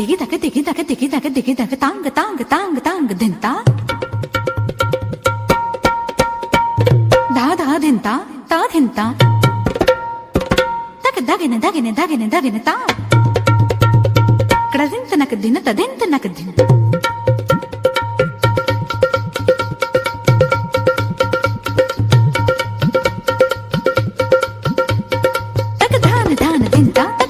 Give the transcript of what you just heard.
दिगी तक दिगी तक दिगी तक दिगी तक तांग तांग तांग तांग धिंता धा धा धिंता ता धिंता तक दगिन दगिन दगिन दगिन ता कडदिंत नक दिन तदिंत नक दिन तक धान धान धिंता